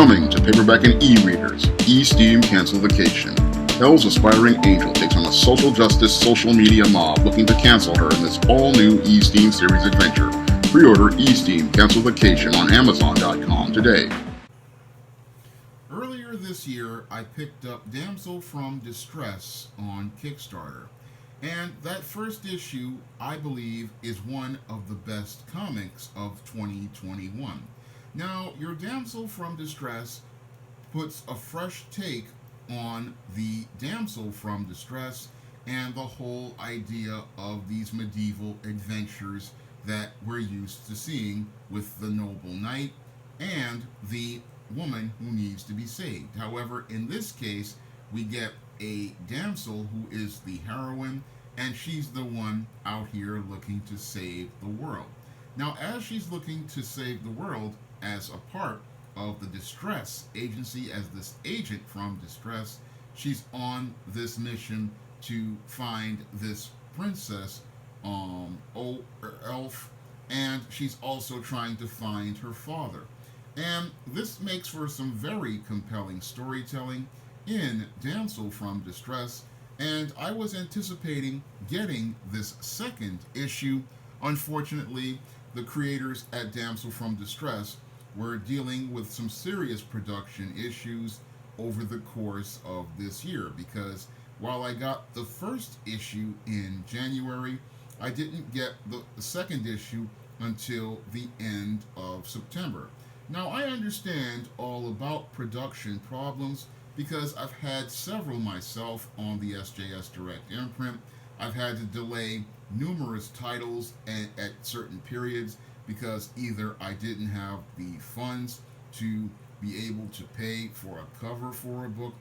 Coming to paperback and e-readers, E-Steam Cancel Vacation. Elle's aspiring angel takes on a social justice social media mob looking to cancel her in this all-new E-Steam series adventure. Pre-order E-Steam Cancel Vacation on Amazon.com today. Earlier this year, I picked up Damsel from Distress on Kickstarter. And that first issue, I believe, is one of the best comics of 2021. Now, your Damsel from Distress puts a fresh take on the Damsel from Distress and the whole idea of these medieval adventures that we're used to seeing with the noble knight and the woman who needs to be saved. However, in this case, we get a damsel who is the heroine, and she's the one out here looking to save the world. Now, as she's looking to save the world as a part of the Distress Agency, as this agent from Distress, she's on this mission to find this princess, elf, and she's also trying to find her father. And this makes for some very compelling storytelling in Damsel from Distress, and I was anticipating getting this second issue. Unfortunately, the creators at Damsel from Distress were dealing with some serious production issues over the course of this year, because while I got the first issue in January, I didn't get the second issue until the end of September. Now, I understand all about production problems because I've had several myself on the SJS Direct imprint. I've had to delay numerous titles at certain periods because either I didn't have the funds to be able to pay for a cover for a book,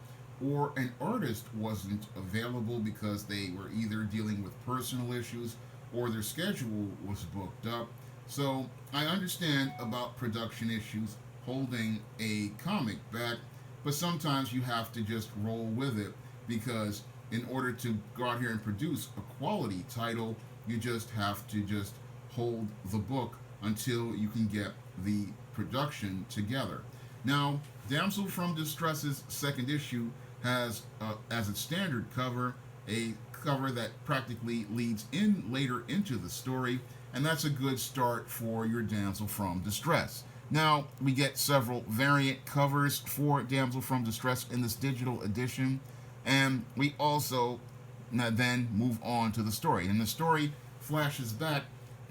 or an artist wasn't available because they were either dealing with personal issues or their schedule was booked up. So I understand about production issues holding a comic back, but sometimes you have to just roll with it, because in order to go out here and produce a quality title, you just have to just hold the book until you can get the production together. Now, Damsel from Distress's second issue has, as its standard cover, a cover that practically leads in later into the story, and that's a good start for your Damsel from Distress. Now, we get several variant covers for Damsel from Distress in this digital edition, and we also then move on to the story. And the story flashes back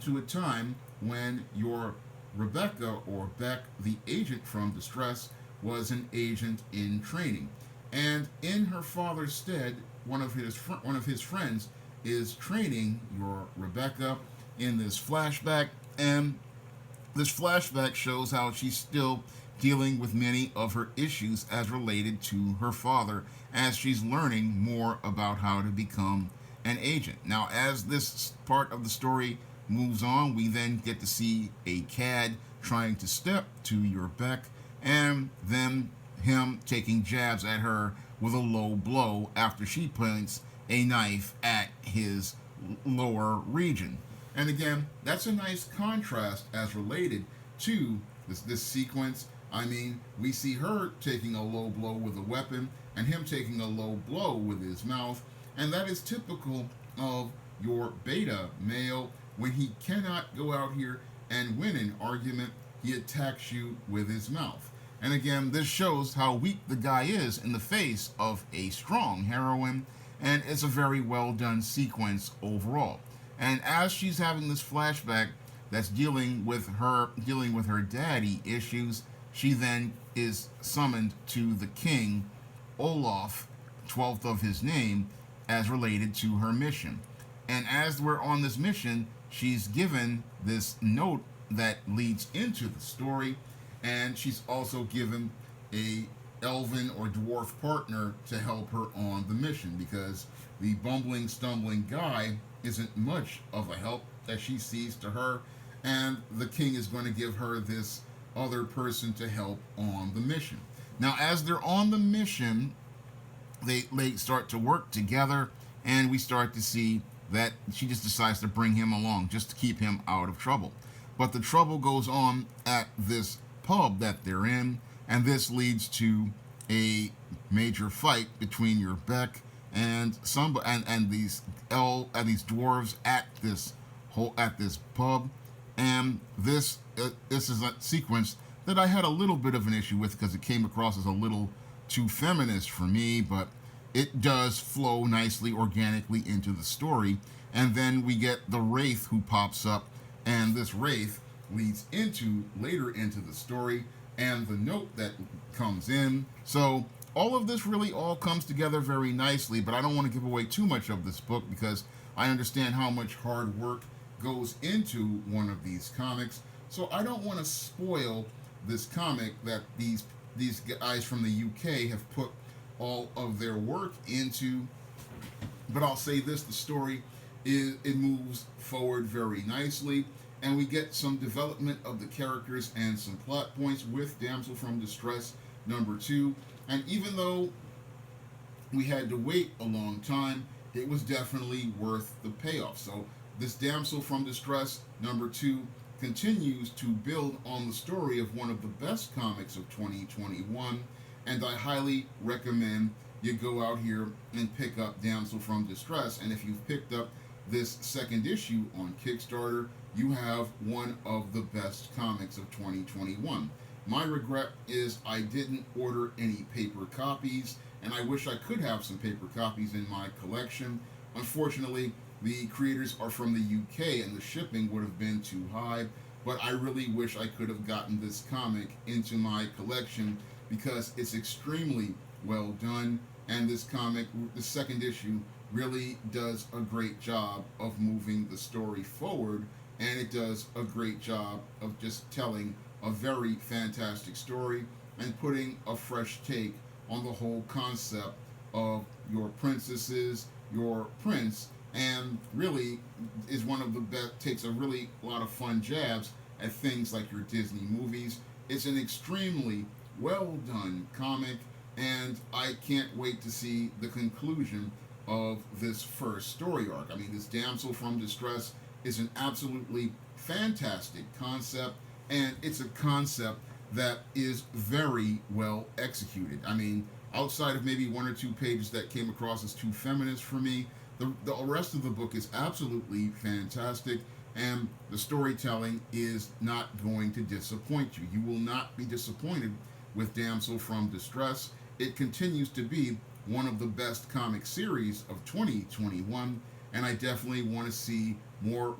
to a time when your Rebecca, or Beck, the agent from Distress, was an agent in training. And in her father's stead, one of his friends is training your Rebecca in this flashback, and this flashback shows how she's still dealing with many of her issues as related to her father, as she's learning more about how to become an agent. Now, as this part of the story moves on, we then get to see a cad trying to step to your Beck, and then him taking jabs at her with a low blow after she points a knife at his lower region. And again, that's a nice contrast as related to this sequence. I mean, we see her taking a low blow with a weapon and him taking a low blow with his mouth, and that is typical of your beta male. When he cannot go out here and win an argument, he attacks you with his mouth. And again, this shows how weak the guy is in the face of a strong heroine, and it's a very well done sequence overall. And as she's having this flashback that's dealing with her daddy issues, she then is summoned to the king, Olaf, 12th of his name, as related to her mission. And as we're on this mission, she's given this note that leads into the story, and she's also given a elven or dwarf partner to help her on the mission, because the bumbling, stumbling guy isn't much of a help that she sees to her, and the king is going to give her this other person to help on the mission. Now, as they're on the mission, they start to work together, and we start to see that she just decides to bring him along just to keep him out of trouble. But the trouble goes on at this pub that they're in, and this leads to a major fight between your Beck and these dwarves at this pub, and this is a sequence that I had a little bit of an issue with because it came across as a little too feminist for me, but it does flow nicely, organically into the story. And then we get the Wraith who pops up, and this Wraith leads into later into the story, and the note that comes in. So all of this really all comes together very nicely, but I don't want to give away too much of this book because I understand how much hard work goes into one of these comics. So I don't want to spoil this comic that these guys from the UK have put all of their work into. But I'll say this, the story it moves forward very nicely, and we get some development of the characters and some plot points with Damsel from Distress #2. And even though we had to wait a long time, it was definitely worth the payoff. So this Damsel from Distress #2 continues to build on the story of one of the best comics of 2021, and I highly recommend you go out here and pick up Damsel from Distress. And if you've picked up this second issue on Kickstarter, you have one of the best comics of 2021. My regret is I didn't order any paper copies, and I wish I could have some paper copies in my collection. Unfortunately, the creators are from the UK and the shipping would have been too high, but I really wish I could have gotten this comic into my collection because it's extremely well done, and this comic, the second issue, really does a great job of moving the story forward, and it does a great job of just telling a very fantastic story and putting a fresh take on the whole concept of your princesses, your prince, and really is one of the best, takes a really lot of fun jabs at things like your Disney movies. It's an extremely well done comic, and I can't wait to see the conclusion of this first story arc. I mean, this Damsel from Distress is an absolutely fantastic concept, and it's a concept that is very well executed. I mean, outside of maybe one or two pages that came across as too feminist for me, the rest of the book is absolutely fantastic, and the storytelling is not going to disappoint you. You will not be disappointed with Damsel from Distress. It continues to be one of the best comic series of 2021, and I definitely want to see more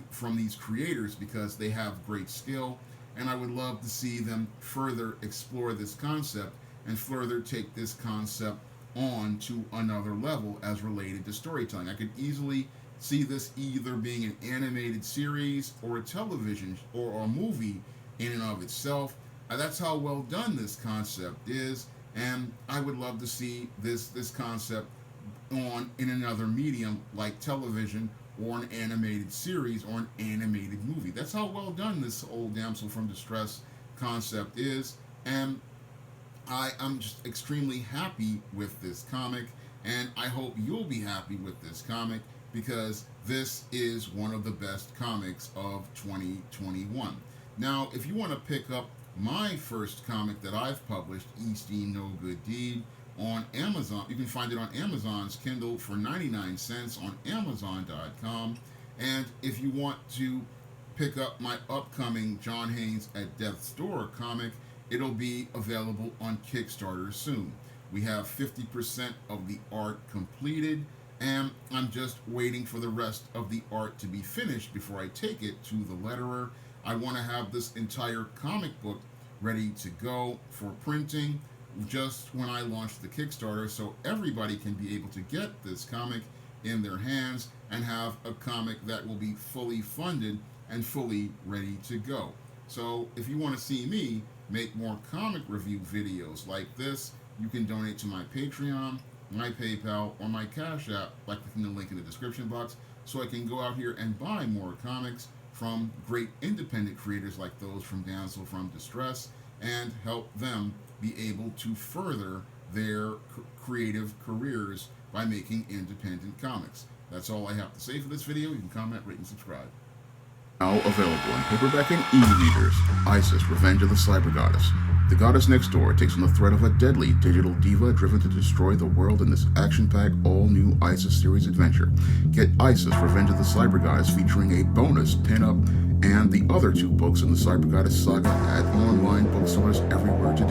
from these creators because they have great skill, and I would love to see them further explore this concept and further take this concept on to another level as related to storytelling. I could easily see this either being an animated series or a television or a movie in and of itself. That's how well done this concept is, and I would love to see this concept on in another medium like television or an animated series or an animated movie. That's how well done this old Damsel from Distress concept is, and I'm just extremely happy with this comic, and I hope you'll be happy with this comic because this is one of the best comics of 2021. Now, if you want to pick up my first comic that I've published, Easting No Good Deed, on Amazon, you can find it on Amazon's Kindle for 99 cents on Amazon.com. And if you want to pick up my upcoming John Haynes at Death's Door comic, it'll be available on Kickstarter soon. We have 50% of the art completed, and I'm just waiting for the rest of the art to be finished before I take it to the letterer. I want to have this entire comic book ready to go for printing just when I launch the Kickstarter, so everybody can be able to get this comic in their hands and have a comic that will be fully funded and fully ready to go. So if you want to see me make more comic review videos like this, you can donate to my Patreon, my PayPal, or my Cash App by clicking the link in the description box so I can go out here and buy more comics from great independent creators like those from Damsel from Distress and help them be able to further their creative careers by making independent comics. That's all I have to say for this video. You can comment, rate, and subscribe. Now available in paperback and e-readers, Isis, Revenge of the Cyber Goddess. The goddess next door takes on the threat of a deadly digital diva driven to destroy the world in this action-packed, all-new Isis series adventure. Get Isis, Revenge of the Cyber Goddess featuring a bonus pin-up and the other two books in the Cyber Goddess saga at online bookstores everywhere today.